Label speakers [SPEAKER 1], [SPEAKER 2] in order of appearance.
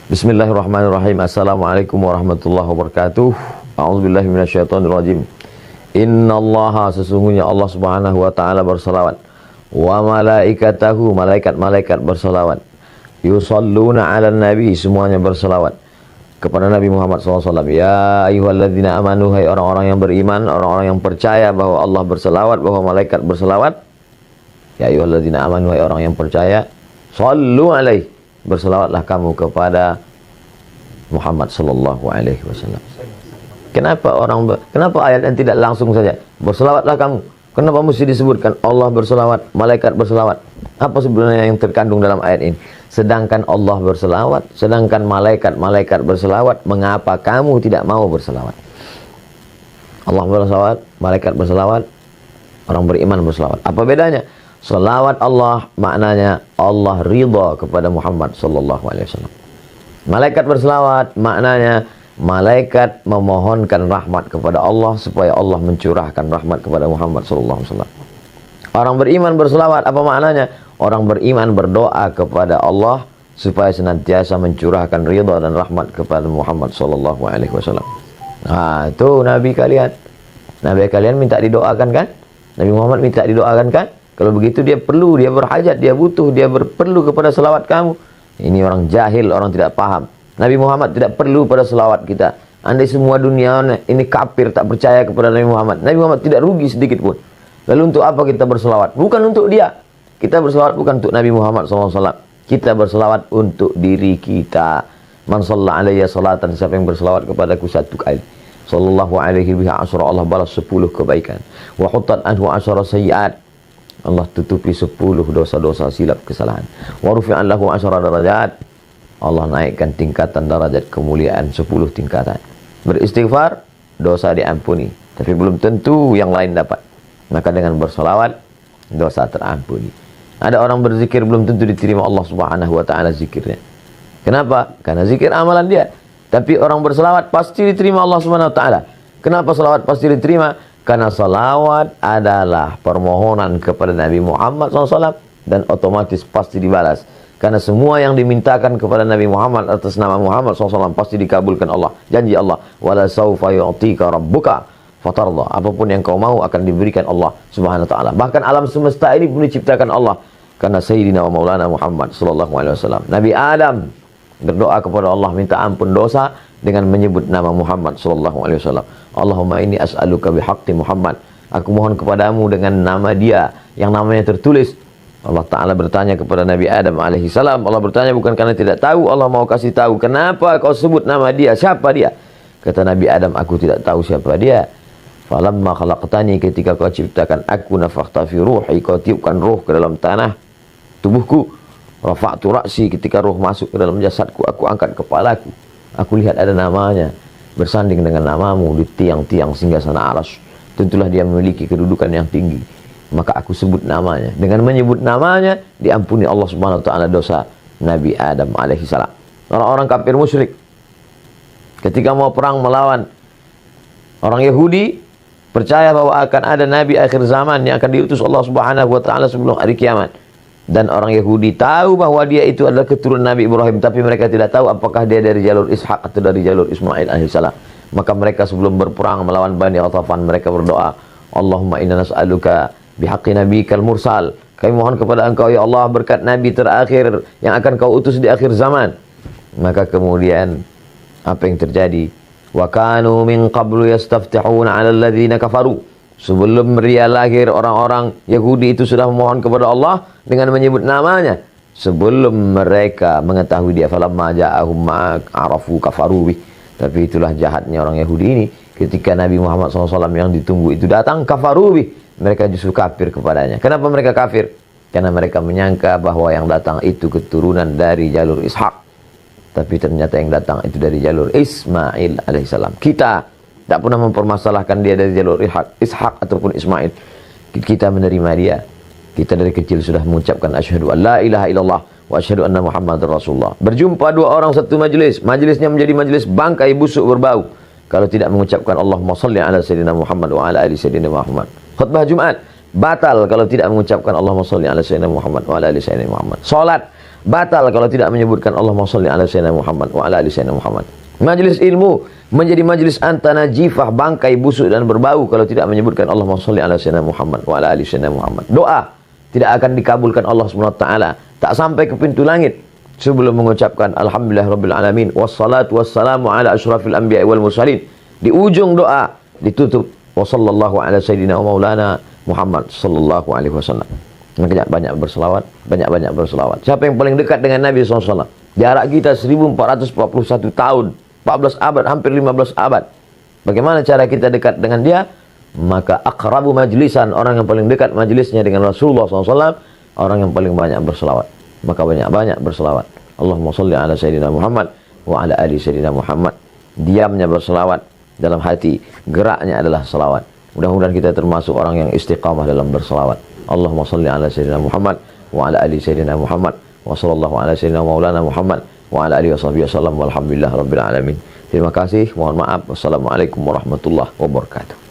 [SPEAKER 1] Bismillahirrahmanirrahim. Assalamualaikum warahmatullahi wabarakatuh. A'udzubillahi minasyaitonirrajim. Innallaha, sesungguhnya Allah Subhanahu wa taala berselawat, wa malaikatahu, malaikat-malaikat berselawat, yusalluna 'alan nabi, semuanya berselawat kepada Nabi Muhammad SAW. Ya ayyuhalladzina amanu, hai orang-orang yang beriman, orang-orang yang percaya bahwa Allah berselawat, bahwa malaikat berselawat. Ya ayyuhalladzina amanu, hai orang yang percaya, sallu alaihi, berselawatlah kamu kepada Muhammad sallallahu alaihi wasallam. Kenapa ayat yang tidak langsung saja berselawatlah kamu? Kenapa mesti disebutkan Allah berselawat, malaikat berselawat? Apa sebenarnya yang terkandung dalam ayat ini? Sedangkan Allah berselawat, sedangkan malaikat berselawat, mengapa kamu tidak mau berselawat? Allah berselawat, malaikat berselawat, orang beriman berselawat. Apa bedanya? Selawat Allah maknanya Allah ridha kepada Muhammad sallallahu alaihi wasallam. Malaikat berselawat maknanya malaikat memohonkan rahmat kepada Allah supaya Allah mencurahkan rahmat kepada Muhammad sallallahu alaihi wasallam. Orang beriman berselawat, apa maknanya? Orang beriman berdoa kepada Allah supaya senantiasa mencurahkan ridha dan rahmat kepada Muhammad sallallahu alaihi wasallam. Nah, itu nabi kalian. Nabi kalian minta didoakan kan? Nabi Muhammad minta didoakan kan? Kalau begitu dia perlu, dia berhajat, dia butuh, dia perlu kepada selawat kamu. Ini orang jahil, orang tidak paham. Nabi Muhammad tidak perlu pada selawat kita. Andai semua dunia ini kafir, tak percaya kepada Nabi Muhammad, Nabi Muhammad tidak rugi sedikit pun. Lalu untuk apa kita berselawat? Bukan untuk dia. Kita berselawat bukan untuk Nabi Muhammad SAW. Kita berselawat untuk diri kita. Man shalla alayya salatan, siapa yang berselawat kepadaku satu kali, sallallahu alaihi biha asyara, Allah balas 10 kebaikan. Wa hutat anhu asyara sayyiat, Allah tutupi 10 dosa-dosa silap kesalahan. Wa rufi'an lahu asyara darajat, Allah naikkan tingkatan darajat kemuliaan 10 tingkatan. Beristighfar, dosa diampuni, tapi belum tentu yang lain dapat. Maka dengan bersolawat, dosa terampuni. Ada orang berzikir belum tentu diterima Allah Subhanahu wa taala zikirnya. Kenapa? Karena zikir amalan dia. Tapi orang berselawat pasti diterima Allah Subhanahu wa taala. Kenapa selawat pasti diterima? Karena salawat adalah permohonan kepada Nabi Muhammad SAW dan otomatis pasti dibalas. Karena semua yang dimintakan kepada Nabi Muhammad atas nama Muhammad SAW pasti dikabulkan Allah. Janji Allah, wala saufa yu'tika rabbuka fatarda. Apapun yang kau mau akan diberikan Allah Subhanahu wa taala. Bahkan alam semesta ini pun diciptakan Allah karena Sayyidina wa Maulana Muhammad sallallahu alaihi wasallam. Nabi Adam berdoa kepada Allah minta ampun dosa dengan menyebut nama Muhammad sallallahu alaihi wasallam. Allahumma inni as'aluka bihaqqi Muhammad. Aku mohon kepadamu dengan nama dia yang namanya tertulis. Allah Ta'ala bertanya kepada Nabi Adam alaihi salam. Allah bertanya bukan karena tidak tahu, Allah mau kasih tahu. Kenapa kau sebut nama dia? Siapa dia? Kata Nabi Adam, aku tidak tahu siapa dia. Falamma khalaqtani, ketika kau ciptakan aku, nafakhta fi ruhi, kau tiupkan ruh ke dalam tanah tubuhku. Rafa'tu ra'si, ketika ruh masuk ke dalam jasadku, aku angkat kepalaku. Aku lihat ada namanya bersanding dengan namamu di tiang-tiang singgasana arsy. Tentulah dia memiliki kedudukan yang tinggi. Maka aku sebut namanya. Dengan menyebut namanya diampuni Allah Subhanahu wa taala dosa Nabi Adam alaihi salam. Orang-orang kafir musyrik ketika mau perang melawan orang Yahudi, percaya bahwa akan ada nabi akhir zaman yang akan diutus Allah Subhanahu wa taala sebelum hari kiamat. Dan orang Yahudi tahu bahwa dia itu adalah keturunan Nabi Ibrahim, tapi mereka tidak tahu apakah dia dari jalur Ishak atau dari jalur Ismail alaihissalam. Maka mereka sebelum berperang melawan Bani Ghatafan, mereka berdoa, Allahumma inna nas'aluka bihaqqi nabiyikal mursal. Kami mohon kepada engkau ya Allah berkat nabi terakhir yang akan kau utus di akhir zaman. Maka kemudian apa yang terjadi? Wa kanu min qablu yastaftihuna 'ala alladhina kafaru. Sebelum dia lahir, orang-orang Yahudi itu sudah memohon kepada Allah dengan menyebut namanya. Sebelum mereka mengetahui dia, falamma ja'ahum ma'arafu kafaru bih. Tapi itulah jahatnya orang Yahudi ini. Ketika Nabi Muhammad SAW yang ditunggu itu datang, kafaru bih, mereka justru kafir kepadanya. Kenapa mereka kafir? Karena mereka menyangka bahwa yang datang itu keturunan dari jalur Ishak. Tapi ternyata yang datang itu dari jalur Ismail alaihissalam. Kita tak pernah mempermasalahkan dia dari jalur Ishak ataupun Ismail. Kita menerima dia. Kita dari kecil sudah mengucapkan asyhadu an la ilaha illallah wa asyhadu anna Muhammadar Rasulullah. Berjumpa dua orang satu majelis, majelisnya menjadi majelis bangkai busuk berbau kalau tidak mengucapkan Allahumma shalli ala sayyidina Muhammad wa ala ali sayyidina Muhammad. Khutbah Jumat batal kalau tidak mengucapkan Allahumma shalli ala sayyidina Muhammad wa ala ali sayyidina Muhammad. Salat batal kalau tidak menyebutkan Allahumma sholli ala sayyidina Muhammad wa ala ali sayyidina Muhammad. Majlis ilmu menjadi majlis antanajifah, bangkai busuk dan berbau kalau tidak menyebutkan Allahumma sholli ala sayyidina Muhammad wa ala ali sayyidina Muhammad. Doa tidak akan dikabulkan Allah Subhanahu wa taala, tak sampai ke pintu langit sebelum mengucapkan alhamdulillahirabbil alamin wassalatu wassalamu ala asyrafil anbiya'i wal mursalin. Di ujung doa ditutup wa sallallahu ala sayyidina wa maulana Muhammad sallallahu alaihi wasallam. Makanya banyak berselawat, banyak-banyak berselawat. Siapa yang paling dekat dengan Nabi SAW? Jarak kita 1441 tahun, 14 abad, hampir 15 abad. Bagaimana cara kita dekat dengan dia? Maka aqrabu majlisan, orang yang paling dekat majlisnya dengan Rasulullah SAW, orang yang paling banyak berselawat. Maka banyak-banyak berselawat. Allahumma sholli ala sayyidina Muhammad wa ala ali sayyidina Muhammad. Diamnya berselawat, dalam hati geraknya adalah selawat. Mudah-mudahan kita termasuk orang yang istiqamah dalam berselawat. Allahumma salli ala sayyidina Muhammad wa ala ali sayyidina Muhammad wa sallallahu ala sayyidina maulana Muhammad wa ala alihi washabihi wasallam walhamdulillah rabbil alamin. Terima kasih, mohon maaf. Wassalamualaikum warahmatullahi wabarakatuh.